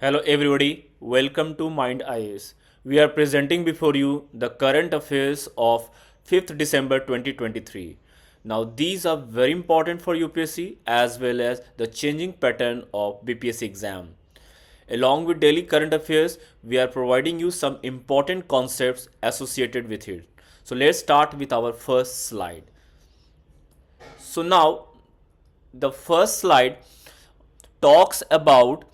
Hello everybody, welcome to Mind IAS. We are presenting before you the current affairs of 5th December 2023. Now these are very important for UPSC as well as the changing pattern of BPSC exam. Along with daily current affairs, we are providing you some important concepts associated with it. So let's start with our first slide. So now the first slide talks about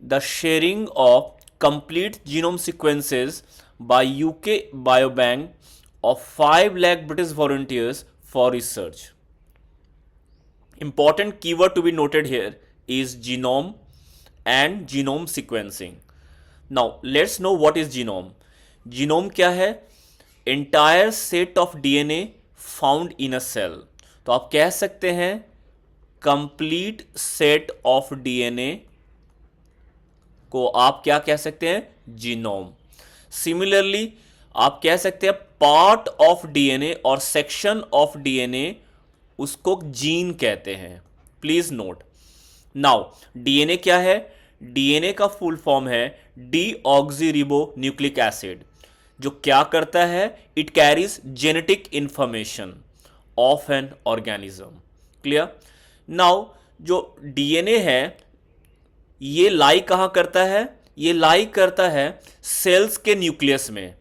the sharing of complete genome sequences by UK Biobank of 5 lakh British volunteers for research. Important keyword to be noted here is genome and genome sequencing. Now let's know what is genome. Genome क्या है? Entire set of DNA found in a cell. तो आप कह सकते हैं complete set of DNA को आप क्या कह सकते हैं? जीनोम. सिमिलरली आप कह सकते हैं पार्ट ऑफ डीएनए और सेक्शन ऑफ डीएनए उसको जीन कहते हैं. Please note. नाउ डीएनए क्या है? डीएनए का फुल फॉर्म है डीऑक्सीरिबो न्यूक्लिक एसिड, जो क्या करता है? It carries genetic information of an organism. Clear. Now जो डीएनए है ये लाई कहां करता है? ये लाई करता है सेल्स के न्यूक्लियस में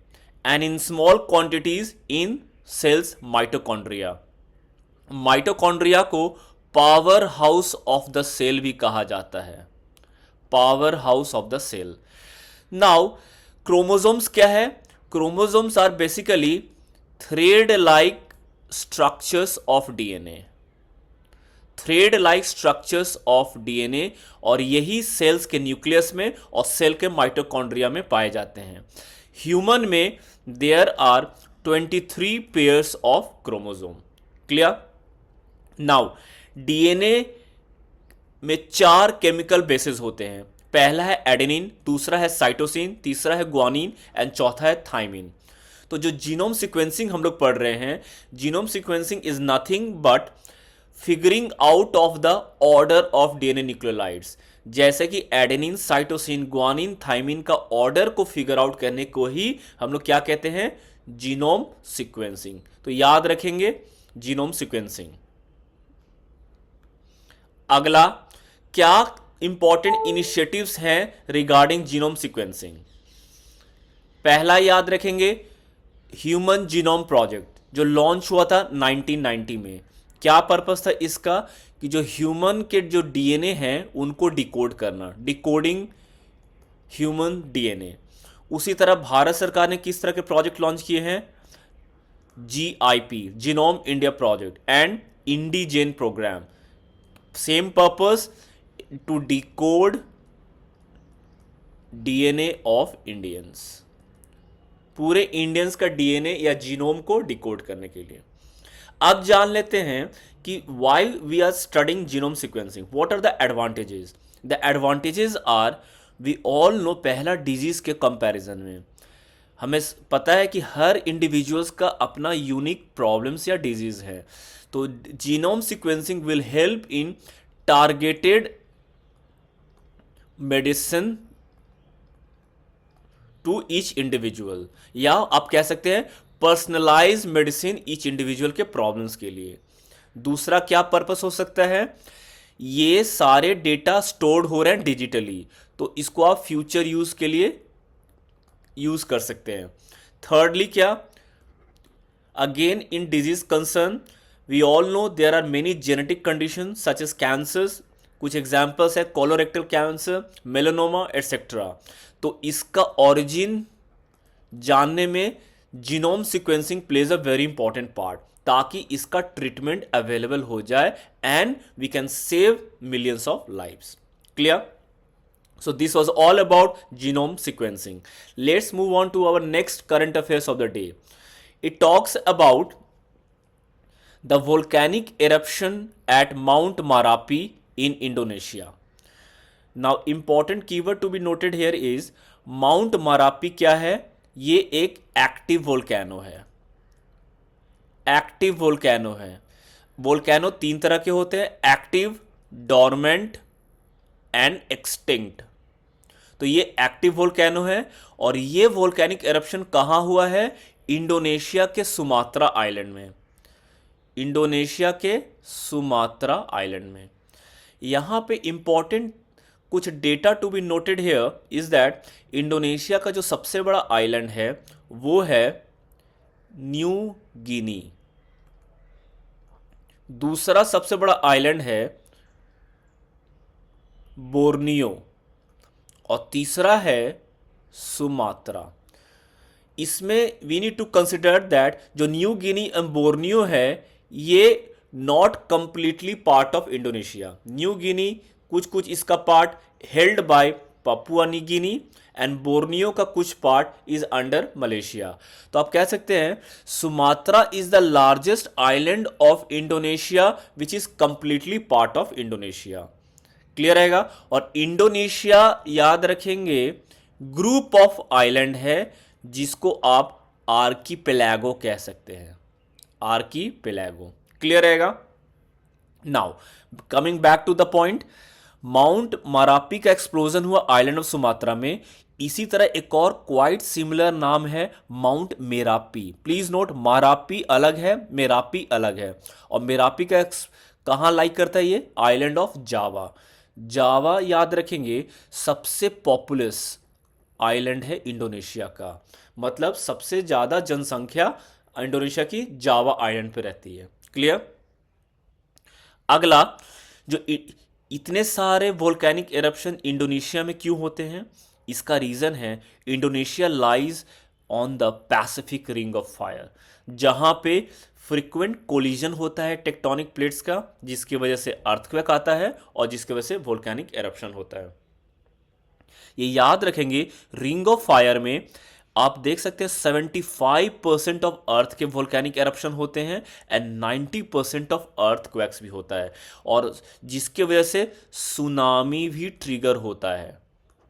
and in small quantities in cells mitochondria. Mitochondria को power house of the cell भी कहा जाता है. Power house of the cell. Now chromosomes क्या है? Chromosomes are basically thread like structures of DNA. Thread like structures of DNA और यही sales के न्यूक्लियस में और सेल के माइटोकॉन्ड्रिया में पाए जाते हैं. ह्यूमन में there are 23 pairs of chromosome. Clear. Now DNA में 4 केमिकल बेसिस होते हैं. पहला है एडेनिन, दूसरा है साइटोसिन, तीसरा है ग्वानिन एंड चौथा है थाइमिन. तो जो जीनोम सीक्वेंसिंग हम लोग पढ़ रहे हैं, genome sequencing is nothing but figuring out of the order of DNA nucleotides. जैसे कि एडेनिन, साइटोसिन, ग्वानिन, थाइमिन का ऑर्डर को फिगर आउट करने को ही हम लोग क्या कहते हैं? Genome sequencing. तो याद रखेंगे जीनोम सीक्वेंसिंग. अगला क्या इंपॉर्टेंट इनिशिएटिव्स हैं रिगार्डिंग जीनोम सीक्वेंसिंग? पहला याद रखेंगे ह्यूमन जीनोम प्रोजेक्ट जो लॉन्च हुआ था 1990 में. क्या पर्पस था इसका? कि जो ह्यूमन के जो डीएनए हैं उनको डिकोड करना, डिकोडिंग ह्यूमन डीएनए. उसी तरह भारत सरकार ने किस तरह के प्रोजेक्ट लॉन्च किए हैं? GIP, genome India project and IndiGen programme. Same purpose, to decode DNA of Indians. पूरे इंडियंस का डीएनए या जीनोम को डिकोड करने के लिए. अब जान लेते हैं कि why we are studying genome sequencing. What are the advantages? The advantages are, we all know, पहला डिजीज के कंपैरिजन में हमें पता है कि हर इंडिविजुअल्स का अपना यूनिक प्रॉब्लम्स या डिजीज है. तो genome sequencing will help in targeted medicine to each individual, या आप कह सकते हैं पर्सनलाइज मेडिसिन ईच इंडिविजुअल के प्रॉब्लम्स के लिए. दूसरा क्या पर्पस हो सकता है? ये सारे डेटा स्टोर्ड हो रहे हैं डिजिटली, तो इसको आप फ्यूचर यूज के लिए यूज कर सकते हैं. थर्डली क्या? Again in disease concern we all know there are many genetic condition such as cancers. कुछ एग्जाम्पल्स है कोलोरेक्टल कैंसर, मेलानोमा एटसेट्रा. तो इसका ऑरिजिन जानने में genome sequencing plays a very important part, ताकि इसका ट्रीटमेंट अवेलेबल हो जाए and we can save millions of lives. Clear. So this was all about genome sequencing. Let's move on to our next current affairs of the day. It talks about the volcanic eruption at Mount Marapi in Indonesia. Now important keyword to be noted here is Mount Marapi क्या है? ये एक active volcano है. Active volcano है. Volcano 3 तरह के होते हैं, एक्टिव, डोरमेंट एंड एक्सटिंक्ट. तो ये एक्टिव वोल्केनो है और ये वोल्केनिक एरप्शन कहाँ हुआ है? इंडोनेशिया के सुमात्रा आइलैंड में। इंडोनेशिया के सुमात्रा आइलैंड में। यहाँ पे इंपॉर्टेंट कुछ data to be noted here is that Indonesia का जो सबसे बड़ा आइलैंड है वो है न्यू गिनी। दूसरा सबसे बड़ा आइलैंड है बोर्नियो और तीसरा है सुमात्रा। इसमें we need to consider that जो न्यू गिनी एंड बोर्नियो है ये not completely part of Indonesia. New Guinea कुछ कुछ इसका part held by Papua New Guinea and Borneo का कुछ पार्ट इज अंडर मलेशिया। तो आप कह सकते हैं Sumatra is the largest island of Indonesia which is completely part of Indonesia. Clear रहेगा। और इंडोनेशिया याद रखेंगे ग्रुप ऑफ आइलैंड है जिसको आप आर्कीपेलागो कह सकते हैं। आर्कीपेलागो। क्लियर रहेगा। Now coming back to the point, Mount Marapi का एक्सप्लोजन हुआ आइलैंड ऑफ सुमात्रा में। इसी तरह एक और क्वाइट सिमिलर नाम है Mount Merapi. Please note, Marapi अलग है, मेरापी अलग है। और मेरापी का कहां लाइक करता है? ये आइलैंड ऑफ जावा। जावा याद रखेंगे सबसे पॉपुलस आइलैंड है इंडोनेशिया का, मतलब सबसे ज्यादा जनसंख्या इंडोनेशिया की जावा आइलैंड पे रहती है। क्लियर। अगला, जो इतने सारे वोल्केनिक एरप्शन इंडोनेशिया में क्यों होते हैं? इसका रीजन है Indonesia lies on the Pacific ring of fire, जहां पे फ्रीक्वेंट कोलिजन होता है टेक्टोनिक प्लेट्स का, जिसकी वजह से अर्थक्वेक आता है और जिसकी वजह से वोल्केनिक एरप्शन होता है। ये याद रखेंगे, रिंग ऑफ फायर में आप देख सकते हैं 75% ऑफ अर्थ के वोल्केनिक एरप्शन होते हैं एंड 90% ऑफ अर्थक्वेक्स भी होता है, और जिसके वजह से सुनामी भी ट्रिगर होता है।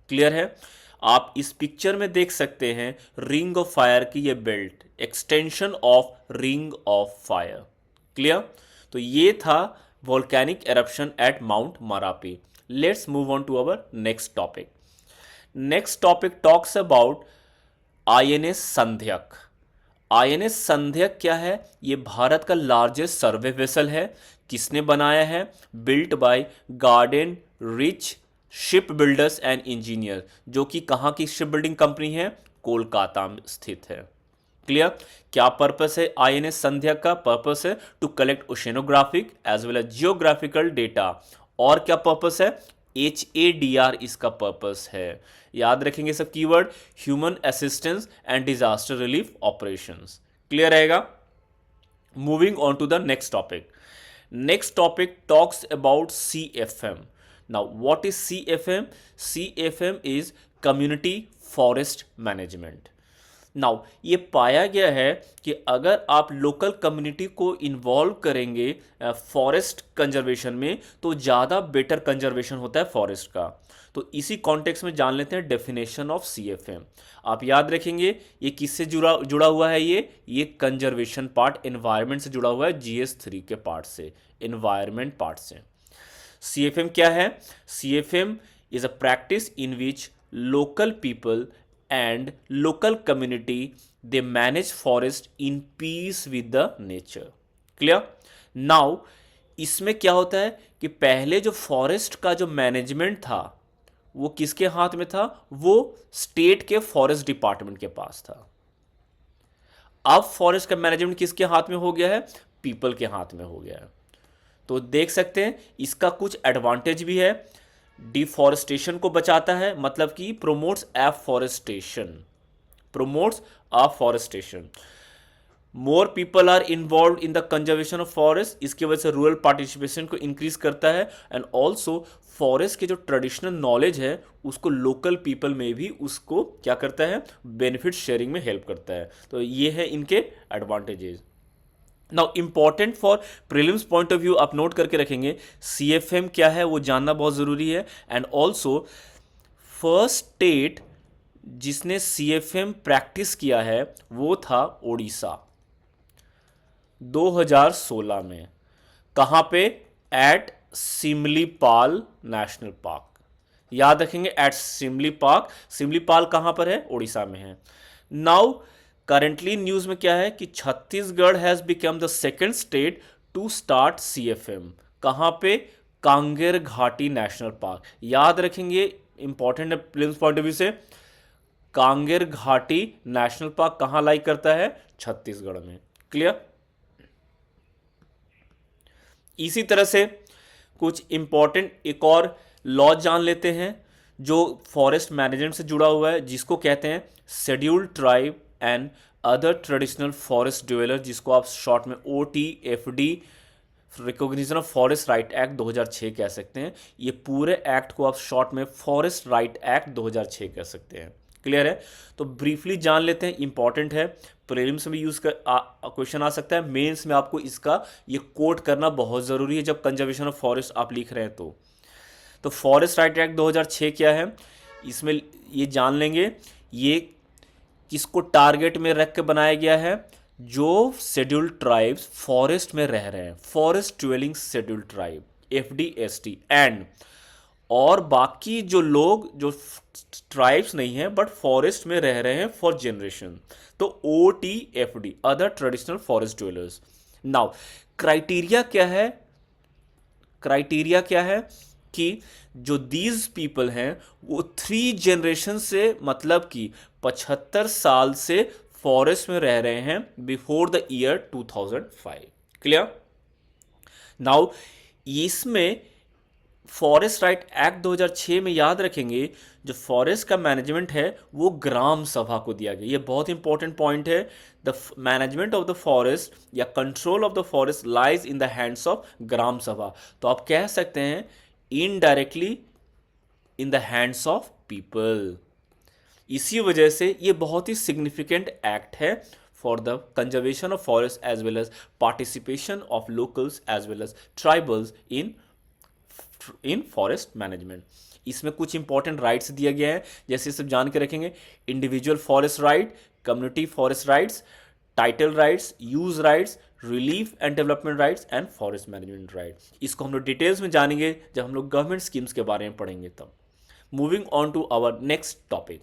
क्लियर है। आप इस पिक्चर में देख सकते हैं रिंग ऑफ फायर की ये belt, extension of ring of fire. Clear. तो ये था volcanic eruption at Mount Marapi. Let's move on to our next topic. Next topic talks about INS Sandhayak. INS Sandhayak क्या है? ये भारत का लार्जेस्ट सर्वे वेसल है। किसने बनाया है? Built by garden rich ship builders and engineer, जो कि कहाँ की शिप बिल्डिंग कंपनी है? कोलकाता में स्थित है। क्लियर। क्या पर्पस है आईएनएस संध्यक का? पर्पस है to collect oceanographic as well as geographical data. और क्या पर्पस है? HADR इसका पर्पस है। याद रखेंगे सब keyword, human assistance and disaster relief operations. Clear रहेगा। Moving on to the next topic. Next topic talks about CFM। Now what is CFM? CFM is community forest management. Now ये पाया गया है कि अगर आप लोकल कम्युनिटी को involve करेंगे फॉरेस्ट कंजर्वेशन में तो ज़्यादा बेटर कंजर्वेशन होता है फॉरेस्ट का। तो इसी कॉन्टेक्स्ट में जान लेते हैं डेफिनेशन ऑफ CFM। आप याद रखेंगे ये किससे जुड़ा हुआ है? ये कंजर्वेशन पार्ट एनवायरनमेंट से जुड़ा हुआ है, GS3 के पार्ट से, एनवायरनमेंट पार्ट से। CFM क्या है? CFM is a practice in which local people and local community they manage forest in peace with the nature. Clear? Now इसमें क्या होता है कि पहले जो फॉरेस्ट का जो मैनेजमेंट था वो किसके हाथ में था? वो स्टेट के फॉरेस्ट डिपार्टमेंट के पास था। अब फॉरेस्ट का मैनेजमेंट किसके हाथ में हो गया है? पीपल के हाथ में हो गया है। तो देख सकते हैं इसका कुछ एडवांटेज भी है। डिफॉरेस्टेशन को बचाता है, मतलब कि promotes afforestation, promotes afforestation. More people are involve in the conservation of forest, इसकी वजह से रूरल पार्टिसिपेशन को इंक्रीज करता है एंड ऑल्सो फॉरेस्ट के जो ट्रेडिशनल नॉलेज है उसको लोकल पीपल में भी उसको क्या करता है? बेनिफिट शेयरिंग में हेल्प करता है। तो ये है इनके advantages. Now important for prelims point of view आप नोट करके रखेंगे, CFM क्या है वो जानना बहुत ज़रूरी है। एंड ऑल्सो फर्स्ट स्टेट जिसने CFM प्रैक्टिस किया है वो था ओडिशा 2016 में। कहाँ पे? At Similipal national park. याद रखेंगे एट सिमली पार्क। सिमली पाल कहां पर है? उड़ीसा में है। नाउ करंटली न्यूज में क्या है कि Chhattisgarh has become the second state to start CFM. कहां पे? कांगेर घाटी नेशनल पार्क। याद रखेंगे, इंपॉर्टेंट है प्रीलिम्स पॉइंट ऑफ व्यू से। कांगेर घाटी नेशनल पार्क कहां लाई करता है? छत्तीसगढ़ में। क्लियर? इसी तरह से कुछ इंपॉर्टेंट एक और लॉ जान लेते हैं जो फॉरेस्ट मैनेजमेंट से जुड़ा हुआ है, जिसको कहते हैं scheduled tribe and other traditional forest dweller, जिसको आप शॉर्ट में OTFD, recognition of forest right act 2006 कह सकते हैं। ये पूरे एक्ट को आप शॉर्ट में फॉरेस्ट राइट एक्ट 2006 कह सकते हैं। क्लियर है? तो ब्रीफली जान लेते हैं, इंपॉर्टेंट है, प्रीलिम्स में यूज कर क्वेश्चन आ सकता है, मेंस में आपको इसका ये कोट करना बहुत ज़रूरी है जब कंजर्वेशन ऑफ फॉरेस्ट आप लिख रहे हैं। तो फॉरेस्ट राइट एक्ट 2006 क्या है, इसमें ये जान लेंगे ये किसको टारगेट में रख के बनाया गया है? जो शेड्यूल्ड ट्राइब्स फॉरेस्ट में रह रहे हैं, forest dwelling scheduled tribe, FD ST, and और बाकी जो लोग जो ट्राइब्स नहीं है बट फॉरेस्ट में रह रहे हैं फॉर जनरेशन, तो OTFD, other traditional forest dwellers. Now criteria क्या है? क्राइटेरिया क्या है कि जो दीज पीपल हैं वो 3 जनरेशन से, मतलब कि 75 साल से फॉरेस्ट में रह रहे हैं before the year 2005। Clear? Now इसमें फॉरेस्ट राइट एक्ट 2006 में याद रखेंगे जो फॉरेस्ट का मैनेजमेंट है वो ग्राम सभा को दिया गया। ये बहुत इंपॉर्टेंट पॉइंट है। The management of the forest या control of the forest lies in the hands of Gram Sabha. तो आप कह सकते हैं indirectly in the hands of people. इसी वजह से ये बहुत ही सिग्निफिकेंट एक्ट है for the conservation of forest as well as participation of locals as well as tribals in forest management. इसमें कुछ इंपॉर्टेंट राइट्स दिया गया है, जैसे सब जान के रखेंगे। Individual forest right, community forest rights, title rights, use rights, relief and development rights and forest management rights. इसको हम लोग डिटेल्स में जानेंगे जब हम लोग गवर्नमेंट स्कीम्स के बारे में पढ़ेंगे तब। Moving on to our next topic.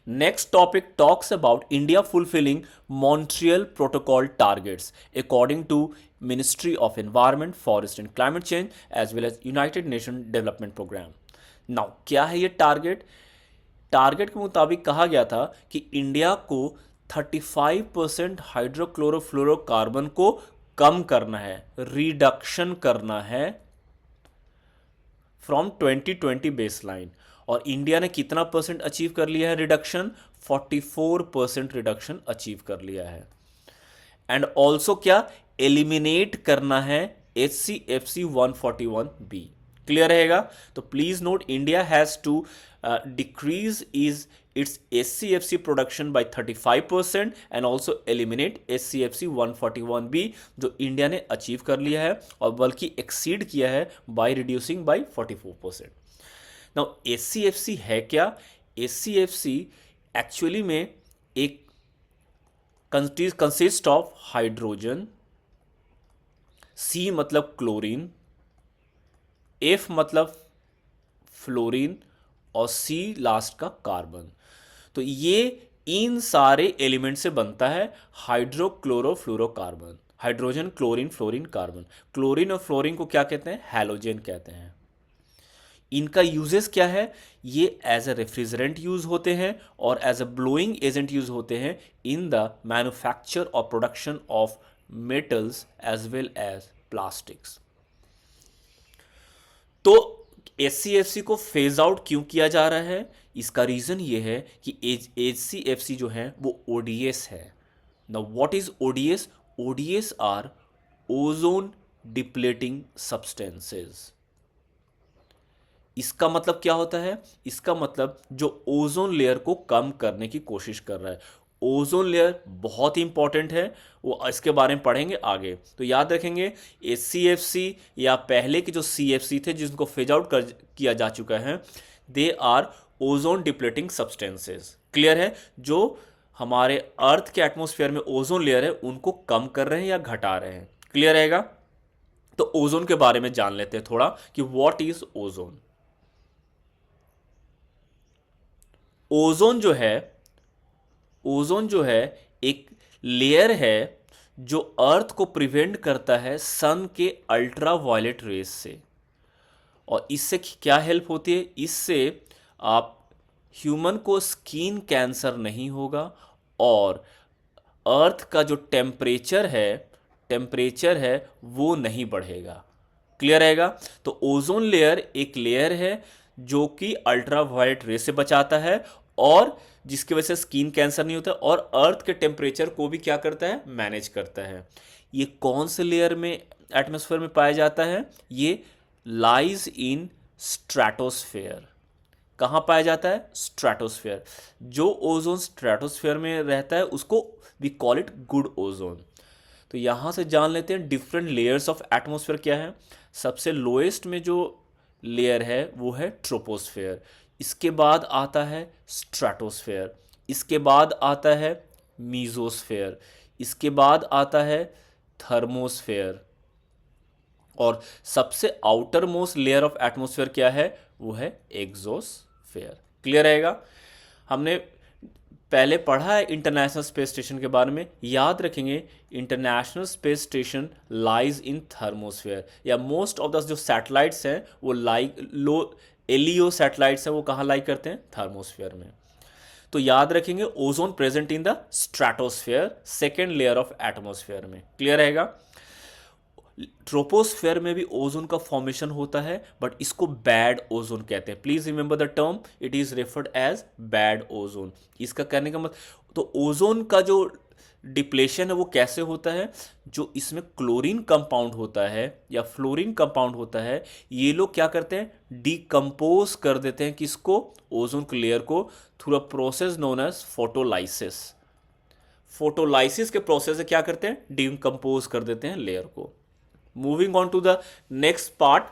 Next topic talks about India fulfilling Montreal Protocol targets according to Ministry of Environment, Forest and Climate Change as well as United Nations Development Program. Now क्या है ये target? Target के मुताबिक कहा गया था कि India को 35% हाइड्रोक्लोरोफ्लोरोकार्बन को कम करना है, रिडक्शन करना है फ्रॉम 2020 बेसलाइन। और इंडिया ने कितना परसेंट अचीव कर लिया है रिडक्शन? 44% रिडक्शन अचीव कर लिया है। एंड ऑल्सो क्या? एलिमिनेट करना है HCFC 141B। क्लियर रहेगा? तो please note India has to decrease is its HCFC production by 35% and also eliminate HCFC 141B, जो इंडिया ने अचीव कर लिया है और बल्कि एक्सीड किया है by reducing by 44%। Now HCFC है क्या? HCFC एक्चुअली में एक कंसिस्ट ऑफ हाइड्रोजन, C मतलब क्लोरीन, F मतलब फ्लोरीन और C लास्ट का कार्बन। तो ये इन सारे एलिमेंट से बनता है hydrochlorofluorocarbon. Hydrogen, chlorine, fluorine, carbon. Chlorine और फ्लोरीन को क्या कहते हैं? हैलोजेन कहते हैं। इनका यूजेस क्या है? ये एज ए रेफ्रिजरेंट यूज होते हैं और as a blowing agent use होते हैं इन द मैन्युफैक्चर और production of metals as well as plastics. तो HCFC को फेज आउट क्यों किया जा रहा है? इसका रीजन ये है कि HCFC जो है वो ODS है। Now what is ODS? ODS are ozone depleting substances. इसका मतलब क्या होता है? इसका मतलब जो ओजोन लेयर को कम करने की कोशिश कर रहा है। ओजोन लेयर बहुत ही इंपॉर्टेंट है, वो इसके बारे में पढ़ेंगे आगे। तो याद रखेंगे HCFC या पहले के जो CFC थे जिनको फेज आउट किया जा चुका है, they are ozone depleting substances. Clear है? जो हमारे अर्थ के एटमॉस्फेयर में ओजोन लेयर है उनको कम कर रहे हैं या घटा रहे हैं। क्लियर रहेगा? तो ओजोन के बारे में जान लेते हैं थोड़ा कि व्हाट इज ओजोन। ओजोन जो है, ओजोन जो है एक लेयर है जो अर्थ को प्रिवेंट करता है सन के अल्ट्रा वायलेट रेस से। और इससे क्या हेल्प होती है? इससे आप ह्यूमन को स्किन कैंसर नहीं होगा, और अर्थ का जो टेम्परेचर है वो नहीं बढ़ेगा। क्लियर रहेगा? तो ओजोन लेयर एक लेयर है जो कि अल्ट्रा वायलेट रे से बचाता है, और जिसकी वजह से स्किन कैंसर नहीं होता, और अर्थ के टेम्परेचर को भी क्या करता है? मैनेज करता है। ये कौन से लेयर में एटमॉस्फेयर में पाया जाता है? ये लाइज इन स्ट्रेटोस्फेयर। कहाँ पाया जाता है? स्ट्रेटोस्फेयर। जो ओजोन स्ट्रेटोस्फेयर में रहता है उसको we call it good ozone. तो यहाँ से जान लेते हैं डिफरेंट लेयर्स ऑफ एटमॉस्फेयर क्या है। सबसे लोएस्ट में जो लेयर है वो है ट्रोपोस्फेयर, इसके बाद आता है स्ट्रेटोस्फेयर, इसके बाद आता है मीजोस्फेयर, इसके बाद आता है थर्मोस्फेयर, और सबसे outer most layer of atmosphere क्या है? वो है एग्जोस्फेयर। क्लियर रहेगा? हमने पहले पढ़ा है इंटरनेशनल स्पेस स्टेशन के बारे में, याद रखेंगे international space station lies in thermosphere, या मोस्ट ऑफ द जो सैटेलाइट्स हैं वो एलईओ सैटेलाइट्स हैं वो कहाँ लाई करते हैं? थर्मोस्फेयर में। तो याद रखेंगे ozone present in the stratosphere, second layer of atmosphere में। क्लियर रहेगा? ट्रोपोस्फेयर में भी ओजोन का फॉर्मेशन होता है, बट इसको बैड ओजोन कहते हैं। Please remember the term, it is referred as bad ozone. इसका कहने का मतलब, तो ओजोन का जो डिप्लेशन है वो कैसे होता है? जो इसमें क्लोरीन कंपाउंड होता है या फ्लोरीन कंपाउंड होता है, ये लोग क्या करते हैं? डिकम्पोज कर देते हैं किसको? ओजोन के लेयर को, through a process known as photolysis. Photolysis के प्रोसेस से क्या करते हैं? डिकम्पोज कर देते हैं लेयर को। Moving on to the next part,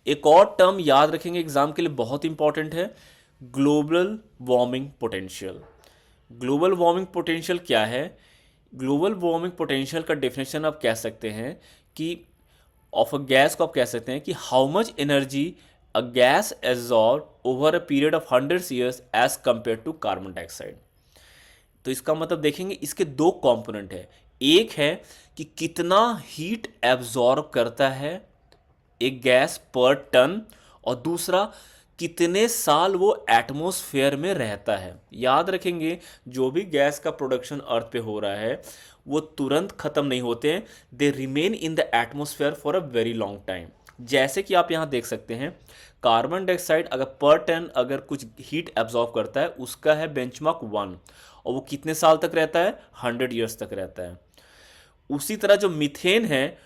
एक और टर्म याद रखेंगे एग्जाम के लिए, बहुत इंपॉर्टेंट है, global warming potential. Global warming potential क्या है? ग्लोबल वार्मिंग पोटेंशियल का डेफिनेशन आप कह सकते हैं कि ऑफ अ गैस को आप कह सकते हैं कि how much energy a gas absorb over a period of 100 years as compare to carbon dioxide. तो इसका मतलब देखेंगे, इसके दो कंपोनेंट है। एक है कि कितना हीट एब्जॉर्ब करता है एक गैस पर टन, और दूसरा कितने साल वो एटमॉस्फेयर में रहता है। याद रखेंगे जो भी गैस का प्रोडक्शन अर्थ पे हो रहा है वो तुरंत खत्म नहीं होते हैं, they remain in the atmosphere for a very long time. जैसे कि आप यहाँ देख सकते हैं, कार्बन डाइऑक्साइड अगर पर टन अगर कुछ हीट एब्जॉर्ब करता है उसका है बेंचमार्क 1, और वो कितने साल तक रहता है? 100 ईयर्स तक रहता है। उसी तरह जो मीथेन है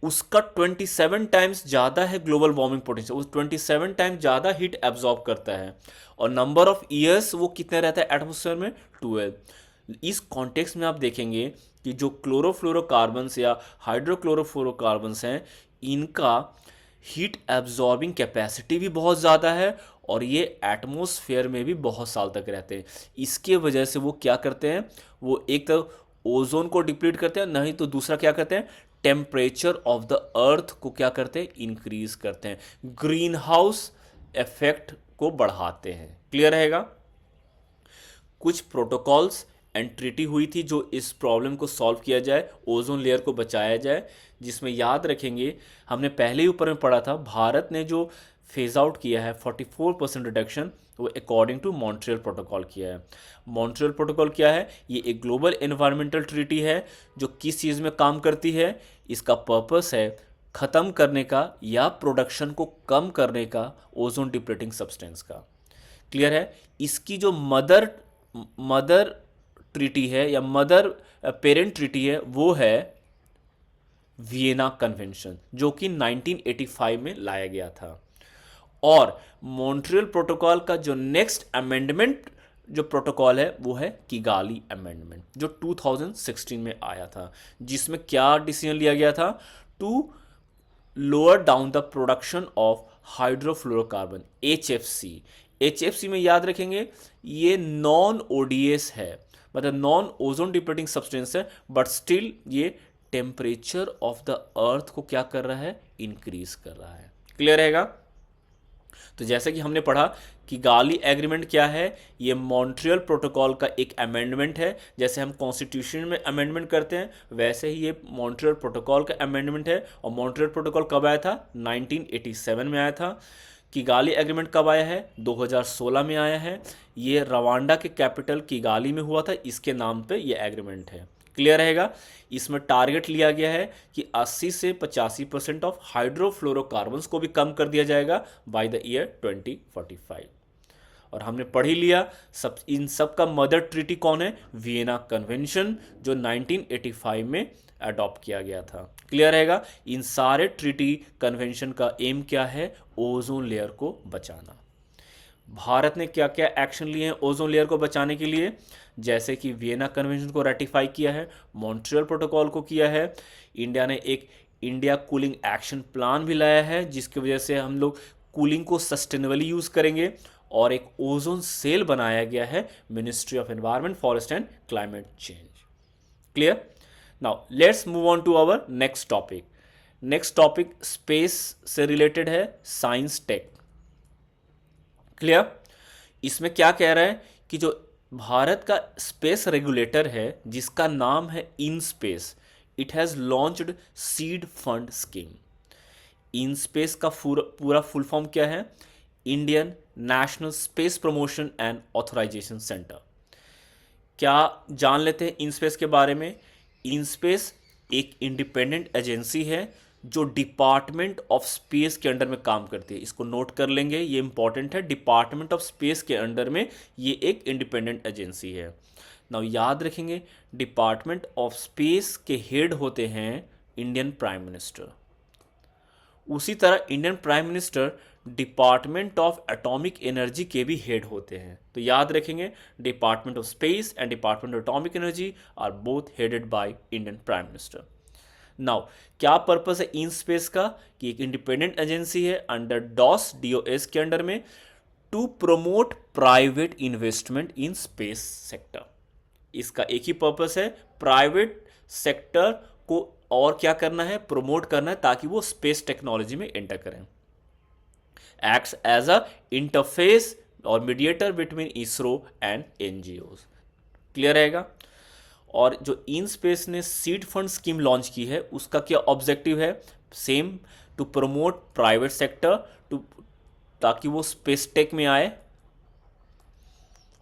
उसका 27 टाइम्स ज़्यादा है ग्लोबल वार्मिंग पोटेंशियल, वो 27 टाइम्स ज़्यादा हीट एब्जॉर्ब करता है, और नंबर ऑफ ईयर्स वो कितने रहता है एटमॉस्फेयर में? 12। इस कॉन्टेक्स्ट में आप देखेंगे कि जो क्लोरोफ्लोरोकार्बन्स या हाइड्रोक्लोरोफ्लोरोकार्बन्स हैं, इनका हीट एब्जॉर्बिंग कैपेसिटी भी बहुत ज़्यादा है, और ये एटमॉस्फेयर में भी बहुत साल तक रहते हैं। इसके वजह से वो क्या करते हैं? वो एक तो ओजोन को डिप्लीट करते हैं, नहीं तो दूसरा क्या करते हैं? टेम्परेचर ऑफ द अर्थ को क्या करते हैं? इंक्रीज करते हैं, ग्रीन हाउस इफेक्ट को बढ़ाते हैं। क्लियर रहेगा? कुछ प्रोटोकॉल्स एंड ट्रीटी हुई थी जो इस प्रॉब्लम को सॉल्व किया जाए, ओजोन लेयर को बचाया जाए, जिसमें याद रखेंगे हमने पहले ही ऊपर में पढ़ा था, भारत ने जो फेज आउट किया है 44% रिडक्शन, वो अकॉर्डिंग टू मॉन्ट्रियल प्रोटोकॉल किया है। मॉन्ट्रियल प्रोटोकॉल क्या है? ये एक ग्लोबल एनवायरमेंटल ट्रीटी है जो किस चीज़ में काम करती है? इसका पर्पस है ख़त्म करने का या प्रोडक्शन को कम करने का ओजोन डिप्लीटिंग सब्सटेंस का। क्लियर है? इसकी जो मदर ट्रीटी है या मदर पेरेंट ट्रीटी है वो है वियना कन्वेंशन, जो कि 1985 में लाया गया था। और मॉन्ट्रियल प्रोटोकॉल का जो नेक्स्ट अमेंडमेंट जो प्रोटोकॉल है वो है किगाली अमेंडमेंट, जो 2016 में आया था, जिसमें क्या डिसीजन लिया गया था? To lower down the production of hydrofluorocarbon, HFC। HFC में याद रखेंगे ये नॉन ओडीएस है, मतलब नॉन ओजोन डिप्लीटिंग सब्सटेंस है, बट स्टिल ये टेम्परेचर ऑफ द अर्थ को क्या कर रहा है? इंक्रीज कर रहा है। क्लियर रहेगा? तो जैसे कि हमने पढ़ा कि गाली एग्रीमेंट क्या है, ये मॉन्ट्रियल प्रोटोकॉल का एक अमेंडमेंट है। जैसे हम कॉन्स्टिट्यूशन में अमेंडमेंट करते हैं, वैसे ही ये मॉन्ट्रियल प्रोटोकॉल का अमेंडमेंट है। और मॉन्ट्रियल प्रोटोकॉल कब आया था? 1987 में आया था। किगाली एग्रीमेंट कब आया है? 2016 में आया है। ये रवांडा के कैपिटल किगाली में हुआ था, इसके नाम पे ये एग्रीमेंट है। क्लियर रहेगा? इसमें टारगेट लिया गया है कि 80 से 85% ऑफ हाइड्रोफ्लोरोकार्बन्स को भी कम कर दिया जाएगा बाय द ईयर 2045। और हमने पढ़ ही लिया इन सब का मदर ट्रीटी कौन है? वियना कन्वेंशन, जो 1985 में अडॉप्ट किया गया था। क्लियर रहेगा? इन सारे ट्रीटी कन्वेंशन का एम क्या है? ओजोन लेयर को बचाना। भारत ने क्या क्या एक्शन लिए हैं ओजोन लेयर को बचाने के लिए? जैसे कि वियना कन्वेंशन को रेटिफाई किया है, मॉन्ट्रियल प्रोटोकॉल को किया है, इंडिया ने एक इंडिया कूलिंग एक्शन प्लान भी लाया है, जिसकी वजह से हम लोग कूलिंग को सस्टेनेबली यूज़ करेंगे, और एक ओजोन सेल बनाया गया है ministry of environment, forest and climate change. Clear? Now let's move on to our next topic. Next topic space से रिलेटेड है, साइंस टेक। क्लियर? इसमें क्या कह रहा है कि जो भारत का स्पेस रेगुलेटर है, जिसका नाम है in space, it has launched seed fund scheme. In space का पूरा फुल फॉर्म क्या है? Indian National Space Promotion and Authorisation Centre. क्या जान लेते हैं इन स्पेस के बारे में? इन स्पेस एक इंडिपेंडेंट एजेंसी है जो डिपार्टमेंट ऑफ स्पेस के अंडर में काम करती है। इसको नोट कर लेंगे, ये इंपॉर्टेंट है। डिपार्टमेंट ऑफ स्पेस के अंडर में ये एक इंडिपेंडेंट एजेंसी है। नाउ याद रखेंगे, डिपार्टमेंट ऑफ स्पेस के हेड होते हैं इंडियन प्राइम मिनिस्टर। उसी तरह Indian prime minister department of atomic energy के भी हेड होते हैं। तो याद रखेंगे, department of space and department of atomic energy are both headed by Indian prime minister. Now क्या पर्पस है इन स्पेस का? कि एक इंडिपेंडेंट एजेंसी है अंडर DOS के अंडर में, to promote private investment in space sector. इसका एक ही पर्पस है, प्राइवेट सेक्टर को और क्या करना है? प्रमोट करना है, ताकि वो स्पेस टेक्नोलॉजी में एंटर करें। एक्ट्स एज अ इंटरफेस और mediator between ISRO and NGOs। Clear रहेगा? और जो इन स्पेस ने सीड फंड स्कीम लॉन्च की है, उसका क्या ऑब्जेक्टिव है? Same, to promote private sector too, ताकि वो स्पेस टेक में आए।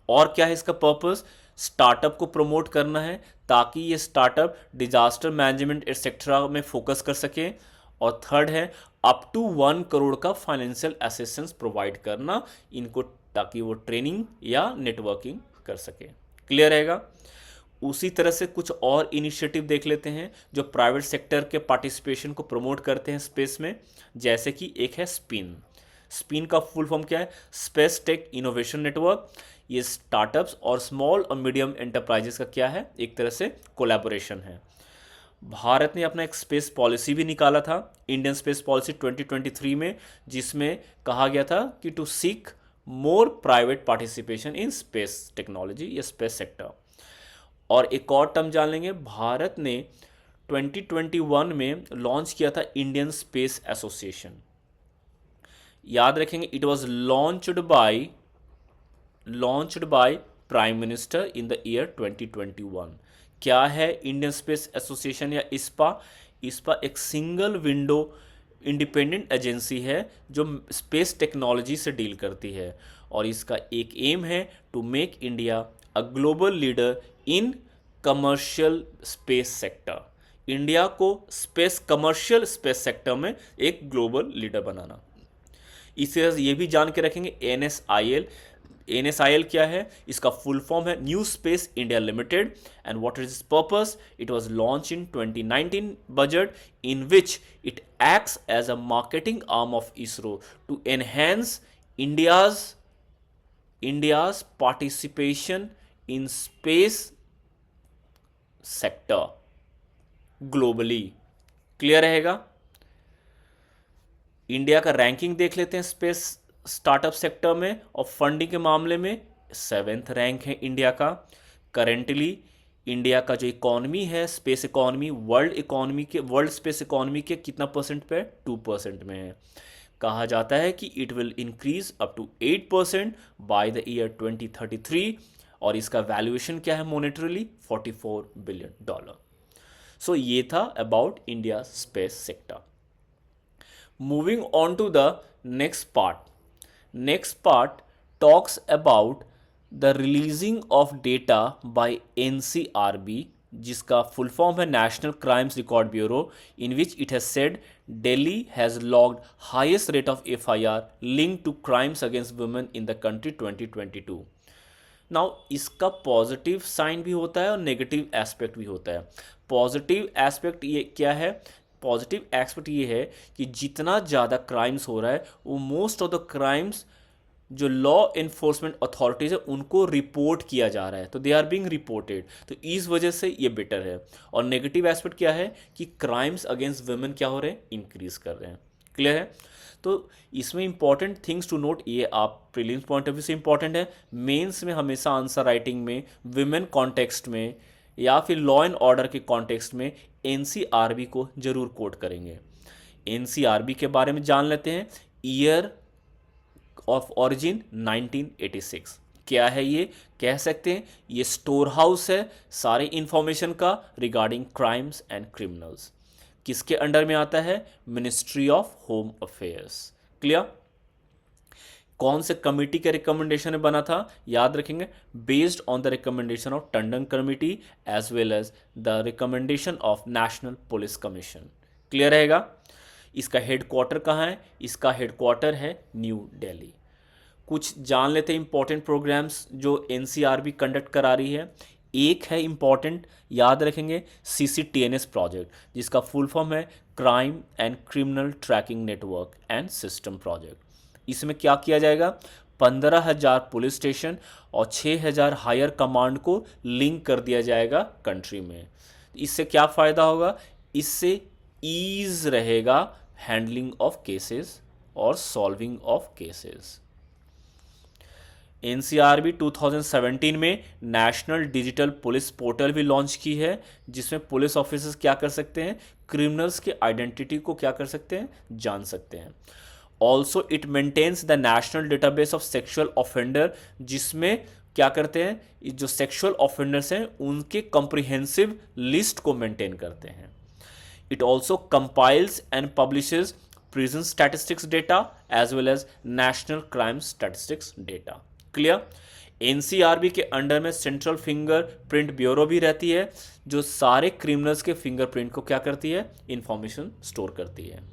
और क्या है इसका पर्पस? स्टार्टअप को प्रमोट करना है, ताकि ये स्टार्टअप डिजास्टर मैनेजमेंट एक्सेट्रा में फोकस कर सके। और थर्ड है, अप टू 1 करोड़ का फाइनेंशियल असिस्टेंस प्रोवाइड करना इनको, ताकि वो ट्रेनिंग या नेटवर्किंग कर सके। क्लियर रहेगा? उसी तरह से कुछ और इनिशिएटिव देख लेते हैं जो प्राइवेट सेक्टर के पार्टिसिपेशन को प्रमोट करते हैं स्पेस में। जैसे कि एक है स्पिन। स्पिन का फुल फॉर्म क्या है? Space tech innovation network. ये स्टार्टअप्स और स्मॉल और मीडियम एंटरप्राइजेस का क्या है? एक तरह से कोलैबोरेशन है। भारत ने अपना एक स्पेस पॉलिसी भी निकाला था, इंडियन स्पेस पॉलिसी 2023 में, जिसमें कहा गया था कि to seek more private participation in space technology या स्पेस सेक्टर। और एक और टर्म जान लेंगे, भारत ने 2021 में लॉन्च किया था इंडियन स्पेस एसोसिएशन। याद रखेंगे, it was launched by prime minister in the year 2021। क्या है इंडियन स्पेस एसोसिएशन या ISPA? ISPA एक सिंगल विंडो इंडिपेंडेंट एजेंसी है जो स्पेस टेक्नोलॉजी से डील करती है, और इसका एक एम है to make India a global leader in commercial space sector. India को कमर्शियल स्पेस सेक्टर में एक ग्लोबल लीडर बनाना। इसे ये भी जान के रखेंगे, NSIL क्या है? इसका फुल फॉर्म है new space India limited. And what is its purpose? It was launch in 2019 budget, in which it acts as a marketing arm of ISRO to enhance India's participation in space sector globally. Clear रहेगा? India का ranking देख लेते हैं space startup sector में, और funding के मामले में 7th रैंक है इंडिया का। करेंटली इंडिया का जो इकोनॉमी है, space economy, world space economy के कितना परसेंट पे? 2% में है। कहा जाता है कि it will increase up to 8% by the year 2033 और इसका वैल्यूएशन क्या है मोनेटरीली $44 बिलियन। सो ये था about India space sector. Moving on to the next part. Next part talks about the releasing of data by NCRB, जिसका full form है national crimes record bureau, in which it has said Delhi has logged highest rate of FIR link to crimes against women in the country 2022। Now इसका positive sign भी होता है और negative aspect भी होता है। पॉजिटिव एस्पेक्ट ये क्या है? पॉजिटिव एस्पेक्ट ये है कि जितना ज़्यादा क्राइम्स हो रहा है वो मोस्ट ऑफ द क्राइम्स जो लॉ इन्फोर्समेंट अथॉरिटीज़ है उनको रिपोर्ट किया जा रहा है, तो दे आर बीइंग रिपोर्टेड, तो इस वजह से ये बेटर है। और नेगेटिव एस्पेक्ट क्या है कि क्राइम्स अगेंस्ट वुमेन क्या हो रहे हैं? इंक्रीज कर रहे हैं। क्लियर है? तो इसमें इंपॉर्टेंट थिंग्स टू नोट, ये आप प्रीलिम्स पॉइंट ऑफ व्यू से इंपॉर्टेंट है, मेंस में हमेशा आंसर राइटिंग में वुमेन कॉन्टेक्स्ट में या फिर लॉ एंड ऑर्डर के कॉन्टेक्स्ट में NCRB को जरूर कोट करेंगे। NCRB के बारे में जान लेते हैं। Year of origin 1986। क्या है ये? कह सकते हैं ये स्टोर हाउस है सारे इंफॉर्मेशन का रिगार्डिंग क्राइम्स एंड क्रिमिनल्स। किसके अंडर में आता है? Ministry of home affairs. Clear? कौन से कमिटी के रिकमेंडेशन में बना था? याद रखेंगे, based on the recommendation of Tandon committee as well as the recommendation of national police commission. Clear रहेगा? इसका हेडक्वार्टर कहाँ है? इसका हेडक्वार्टर है न्यू दिल्ली। कुछ जान लेते हैं इंपॉर्टेंट प्रोग्राम्स जो NCRB कंडक्ट करा रही है। एक है इंपॉर्टेंट, याद रखेंगे, CCTNS प्रोजेक्ट, जिसका फुल फॉर्म है crime and criminal tracking network and system project. इसमें क्या किया जाएगा? 15,000 पुलिस स्टेशन और 6,000 हायर कमांड को लिंक कर दिया जाएगा कंट्री में। इससे क्या फ़ायदा होगा? इससे ईज रहेगा हैंडलिंग ऑफ केसेस और सॉल्विंग ऑफ केसेस। NCRB 2017 में नेशनल डिजिटल पुलिस पोर्टल भी लॉन्च की है, जिसमें पुलिस ऑफिसर्स क्या कर सकते हैं? क्रिमिनल्स के आइडेंटिटी को क्या कर सकते हैं? जान सकते हैं। Also it maintains the national database of sexual offender, जिसमें क्या करते हैं? जो सेक्सुअल ऑफेंडर्स हैं उनके कॉम्प्रिहेंसिव लिस्ट को मेंटेन करते हैं। It also compiles and publishes prison statistics data as well as national crime statistics data. Clear? NCRB के अंडर में सेंट्रल फिंगरप्रिंट ब्यूरो भी रहती है, जो सारे क्रिमिनल्स के फिंगरप्रिंट को क्या करती है? इंफॉर्मेशन स्टोर करती है।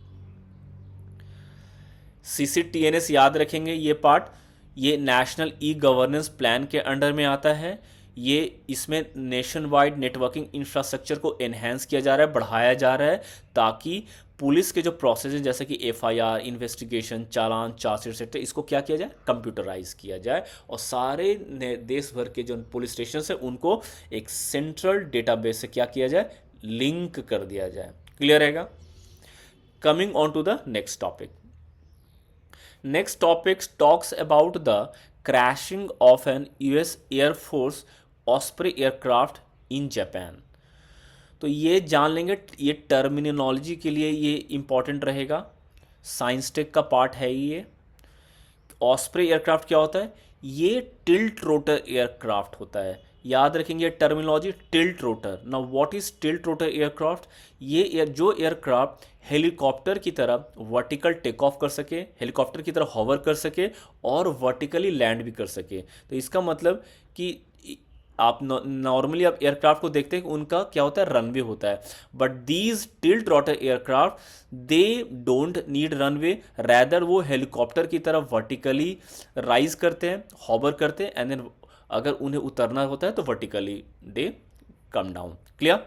CCTNS याद रखेंगे ये पार्ट, ये नेशनल गवर्नेंस प्लान के अंडर में आता है। ये इसमें नेशन वाइड नेटवर्किंग इंफ्रास्ट्रक्चर को एनहेंस किया जा रहा है, बढ़ाया जा रहा है, ताकि पुलिस के जो प्रोसेस है जैसे कि FIR, इन्वेस्टिगेशन, चालान, चार्जशीट सेट, इसको क्या किया जाए? कंप्यूटराइज किया जाए और सारे देश भर के जो पुलिस स्टेशन है उनको एक सेंट्रल डेटाबेस से क्या किया जाए? लिंक कर दिया जाए। क्लियर रहेगा? Coming on to the next topic. Next topic talks about the crashing of an US Air Force Osprey aircraft in Japan. तो ये जान लेंगे, ये टर्मिनोलॉजी के लिए ये इंपॉर्टेंट रहेगा, साइंस टेक का पार्ट है ये। ऑस्प्रे एयरक्राफ्ट क्या होता है? ये टिल्ट रोटर एयरक्राफ्ट होता है। याद रखेंगे terminology, tilt rotor. Now what is tilt rotor aircraft? ये जो एयरक्राफ्ट हेलीकॉप्टर की तरह वर्टिकल टेक ऑफ कर सके, हेलीकॉप्टर की तरह हॉवर कर सके और वर्टिकली लैंड भी कर सके। तो इसका मतलब कि आप नॉर्मली आप एयरक्राफ्ट को देखते हैं कि उनका क्या होता है? रनवे होता है, but these tilt rotor aircraft they don't need runway, rather वो हेलीकॉप्टर की तरह वर्टिकली राइज करते हैं, हॉवर करते हैं, एंड देन अगर उन्हें उतरना होता है तो वर्टिकली दे कम डाउन। क्लियर?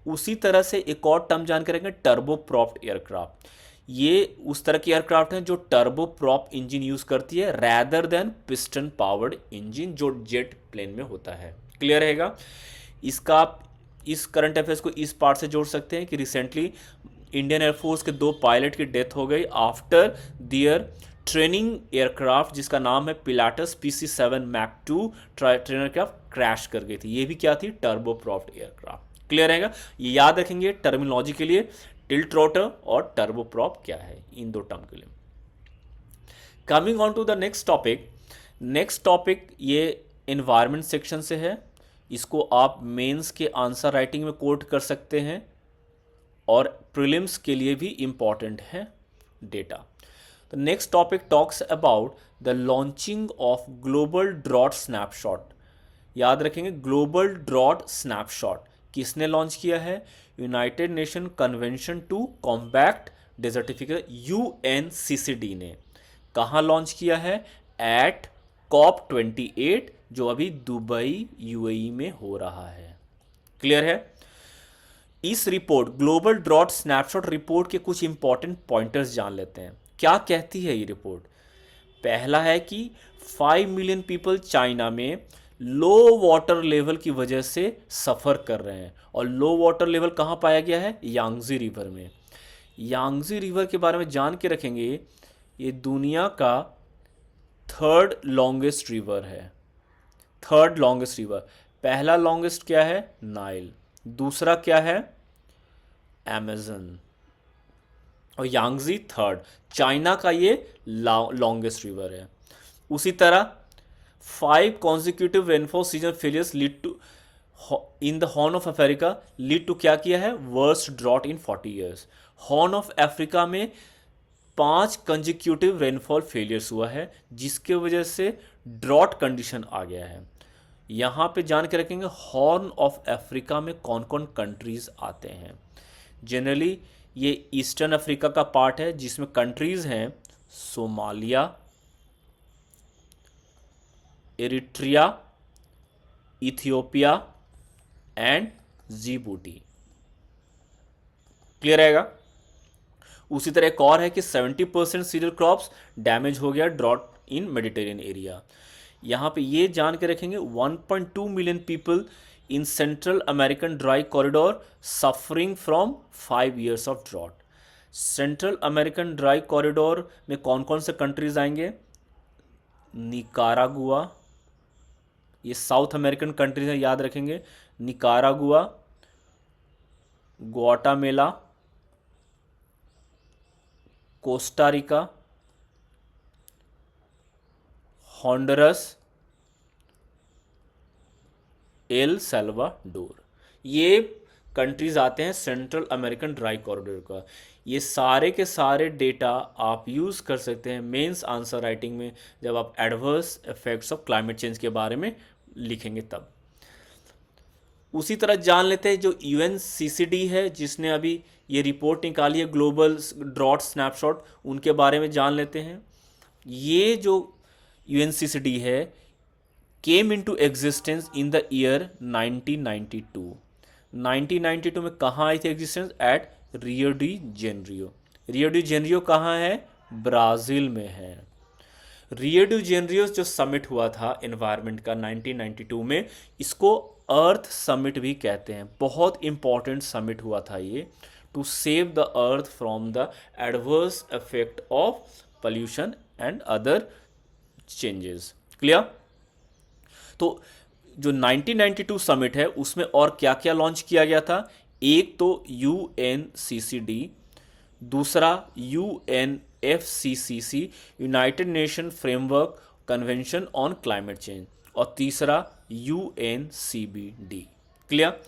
उसी तरह से एक और टर्म जान करेंगे, टर्बो प्रॉप्ड एयरक्राफ्ट। ये उस तरह की एयरक्राफ्ट हैं जो टर्बो प्रॉप इंजन यूज करती है rather than piston powered engine जो जेट प्लेन में होता है। क्लियर रहेगा? इसका आप इस करंट अफेयर्स को इस पार्ट से जोड़ सकते हैं कि रिसेंटली इंडियन एयरफोर्स के 2 पायलट की डेथ हो गई आफ्टर दियर ट्रेनिंग एयरक्राफ्ट जिसका नाम है पिलाटस PC-7 मैक 2 ट्रेनर एयरक्राफ्ट क्रैश कर गई थी। ये भी क्या थी? Turbo propped aircraft. क्लियर रहेगा? ये याद रखेंगे टर्मिनोलॉजी के लिए, टिल्ट रोटर और टर्बो प्रॉप क्या है इन 2 टर्म के लिए। Coming on to the next topic ये इन्वायरमेंट सेक्शन से है। इसको आप मेंस के आंसर राइटिंग में कोट कर सकते हैं और प्रीलिम्स के लिए भी इम्पॉर्टेंट है data. The next topic talks about the launching of global drought snapshot. याद रखेंगे, ग्लोबल ड्रॉट स्नैपशॉट किसने लॉन्च किया है? United nation convention to combat desertification, UNCCD ने। कहाँ लॉन्च किया है? एट COP28, जो अभी दुबई यूएई में हो रहा है। क्लियर है? इस report global drought snapshot report के कुछ इंपॉर्टेंट पॉइंटर्स जान लेते हैं। क्या कहती है ये रिपोर्ट? पहला है कि 5 मिलियन पीपल चाइना में लो वाटर लेवल की वजह से सफ़र कर रहे हैं। और लो वाटर लेवल कहाँ पाया गया है? यांगजी रिवर में। यांगजी रिवर के बारे में जान के रखेंगे, ये दुनिया का थर्ड लॉन्गेस्ट रिवर है। Third longest river. पहला लॉन्गेस्ट क्या है? नाइल। दूसरा क्या है? अमेजन। और यांगजी थर्ड। चाइना का ये लॉन्गेस्ट रिवर है। उसी तरह 5 consecutive rainfall season failures lead to in the horn of Africa lead to क्या किया है? Worst drought in 40 years. Horn of Africa में 5 कंजिक्यूटिव रेनफॉल फेलियर्स हुआ है, जिसके वजह से ड्रॉट कंडीशन आ गया है। यहाँ पे जान के रखेंगे हॉर्न ऑफ अफ्रीका में कौन कौन कंट्रीज आते हैं। जनरली ये ईस्टर्न अफ्रीका का पार्ट है, जिसमें कंट्रीज हैं Somalia, Eritrea, Ethiopia and Djibouti. Clear रहेगा? उसी तरह एक और है कि 70% सीरियल क्रॉप्स डैमेज हो गया ड्रॉट इन मेडिटेरियन एरिया। यहाँ पे ये जान के रखेंगे 1.2 million people in central American dry corridor suffering from 5 years of drought. Central American dry corridor में कौन कौन से कंट्रीज आएंगे? निकारागुआ, ये साउथ अमेरिकन कंट्रीज हैं, याद रखेंगे। Nicaragua, Guatemala, Costa Rica, Honduras, El Salvador. ये कंट्रीज आते हैं सेंट्रल अमेरिकन ड्राई कॉरिडोर का। ये सारे के सारे डेटा आप यूज़ कर सकते हैं मेंस आंसर राइटिंग में, जब आप adverse effects of climate change के बारे में लिखेंगे तब। उसी तरह जान लेते हैं जो यूएनसीसीडी है, जिसने अभी ये रिपोर्ट निकाली है ग्लोबल ड्रॉट स्नैपशॉट, उनके बारे में जान लेते हैं। ये जो यूएनसीसीडी है came into existence in the year 1992। 1992 में कहाँ आई थी existence? At Rio de Janeiro. Rio de Janeiro कहाँ है? ब्राज़ील में है। रियो डी जेनरियो जो समिट हुआ था एनवायरनमेंट का 1992 में, इसको अर्थ समिट भी कहते हैं। बहुत इंपॉर्टेंट समिट हुआ था ये, to save the earth from the adverse effect of pollution and other changes. Clear? तो जो 1992 समिट है उसमें और क्या क्या लॉन्च किया गया था? एक तो यूएनसीसीडी, दूसरा UNFCCC, United nation framework convention on climate change, और तीसरा यूएनसीबीडी। क्लियर?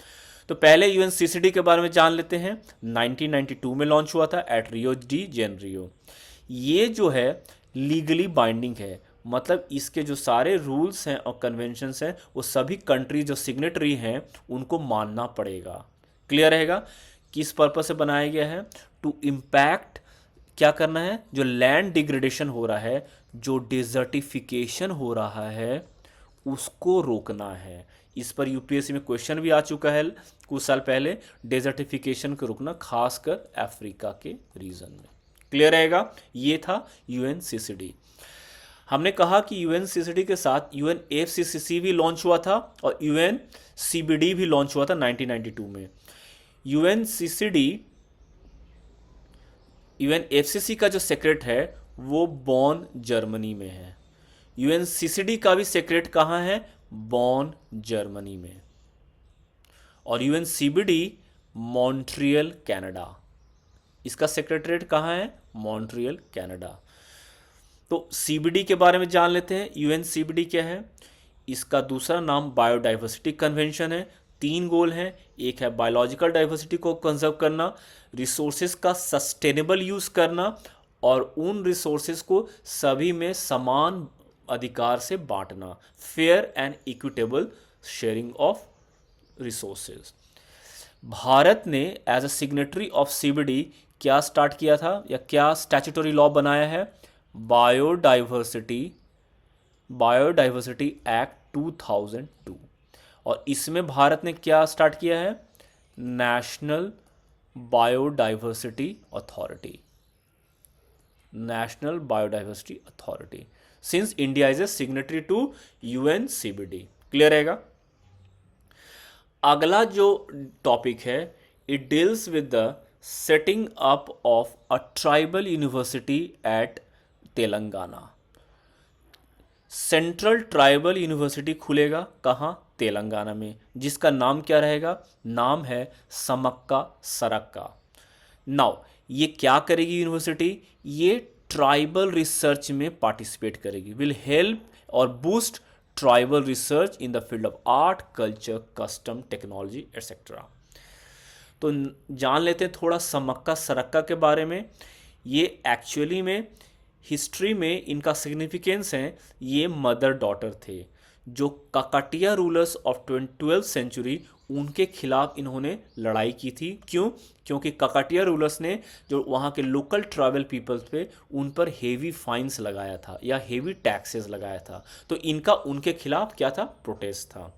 तो पहले यूएनसीसीडी के बारे में जान लेते हैं। 1992 में लॉन्च हुआ था एट रियो डी जेनरियो। ये जो है लीगली बाइंडिंग है, मतलब इसके जो सारे रूल्स हैं और कन्वेंशंस हैं वो सभी कंट्री जो सिग्नेटरी हैं उनको मानना पड़ेगा। क्लियर रहेगा? किस पर्पस से बनाया गया है? टू इम्पैक्ट, क्या करना है? जो लैंड डिग्रेडेशन हो रहा है, जो डिजर्टिफिकेशन हो रहा है, उसको रोकना है। इस पर यूपीएससी में क्वेश्चन भी आ चुका है कुछ साल पहले, डेजर्टिफिकेशन को रोकना, खासकर अफ्रीका के रीजन में। क्लियर रहेगा? ये था यूएनसीसीडी। हमने कहा कि यूएनसीसीडी के साथ यूएनएफसीसीसी भी लॉन्च हुआ था और यूएनसीबीडी भी लॉन्च हुआ था 1992 में। यूएनसीसीडी, यूएनएफसीसी का जो सेक्रेट है वो बॉन जर्मनी में है। यूएनसीसीडी का भी सेक्रेट कहाँ है? बॉन जर्मनी में। और यूएनसीबीडी मॉन्ट्रियल कनाडा। इसका सेक्रेटरीट कहाँ है? Montreal Canada. तो सीबीडी के बारे में जान लेते हैं। यूएन सीबीडी क्या है? इसका दूसरा नाम बायोडाइवर्सिटी कन्वेंशन है। 3 गोल हैं। एक है बायोलॉजिकल डाइवर्सिटी को कंजर्व करना, रिसोर्सेज का सस्टेनेबल यूज़ करना, और उन रिसोर्सेज को सभी में समान अधिकार से बांटना, fair and equitable sharing of resources. Bharat ने as a signatory of CBD क्या स्टार्ट किया था या क्या स्टैट्यूटरी लॉ बनाया है? Biodiversity act 2002। और इसमें भारत ने क्या स्टार्ट किया है? National biodiversity authority. National biodiversity authority since India is a signatory to UN CBD. Clear रहेगा? अगला जो टॉपिक है, it deals with the setting up of a tribal university at Telangana. Central tribal university खुलेगा कहाँ? तेलंगाना में, जिसका नाम क्या रहेगा? नाम है समक्का सरक्का। नाउ ये क्या करेगी यूनिवर्सिटी? ये ट्राइबल रिसर्च में पार्टिसिपेट करेगी, विल हेल्प और boost tribal research in the field of art, culture, custom, technology etcetera. तो जान लेते हैं थोड़ा समक्का सरक्का के बारे में। ये एक्चुअली में हिस्ट्री में इनका सिग्निफिकेंस है, ये मदर डॉटर थे जो Kakatiya rulers of 12th century, उनके खिलाफ इन्होंने लड़ाई की थी। क्यों? क्योंकि काकाटिया रूलर्स ने जो वहाँ के लोकल ट्राइबल पीपल्स पे उन पर हेवी फाइन्स लगाया था या हेवी टैक्सेस लगाया था, तो इनका उनके खिलाफ क्या था? प्रोटेस्ट था।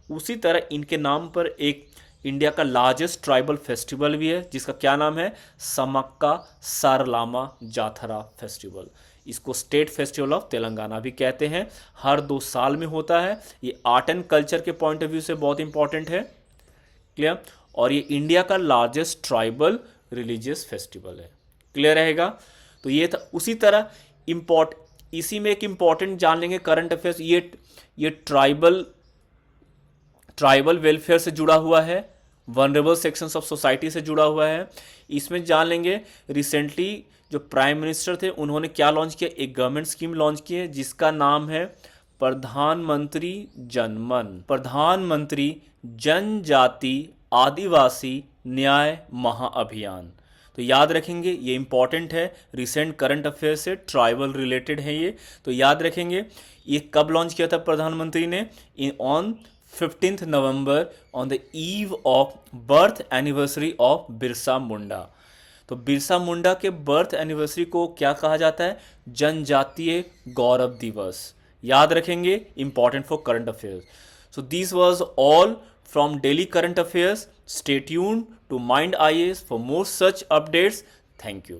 उसी तरह इनके नाम पर एक इंडिया का लार्जेस्ट ट्राइबल फेस्टिवल भी है, जिसका क्या नाम है? समक्का सारलामा जाथरा फेस्टिवल। इसको स्टेट फेस्टिवल ऑफ तेलंगाना भी कहते हैं। हर 2 साल में होता है। ये आर्ट एंड कल्चर के पॉइंट ऑफ व्यू से बहुत इंपॉर्टेंट है। क्लियर? और ये इंडिया का लार्जेस्ट ट्राइबल रिलीजियस फेस्टिवल है। क्लियर रहेगा? तो ये था। उसी तरह इसी में एक इंपॉर्टेंट जान लेंगे करंट अफेयर्स। ये ट्राइबल वेलफेयर से जुड़ा हुआ है, वनरेबल सेक्शंस ऑफ सोसाइटी से जुड़ा हुआ है। इसमें जान लेंगे रिसेंटली जो प्राइम मिनिस्टर थे उन्होंने क्या लॉन्च किया? एक गवर्नमेंट स्कीम लॉन्च की है जिसका नाम है प्रधानमंत्री जनजाति आदिवासी न्याय महाअभियान। तो याद रखेंगे, ये इंपॉर्टेंट है, रिसेंट करंट अफेयर से ट्राइबल रिलेटेड है ये, तो याद रखेंगे। ये कब लॉन्च किया था प्रधानमंत्री ने? On 15th November, on the eve of birth anniversary of Birsa Munda. तो बिरसा मुंडा के बर्थ एनिवर्सरी को क्या कहा जाता है? जनजातीय गौरव दिवस। याद रखेंगे, important for current affairs. So this was all from daily current affairs. Stay tuned to Mind IAS for more such updates. Thank you.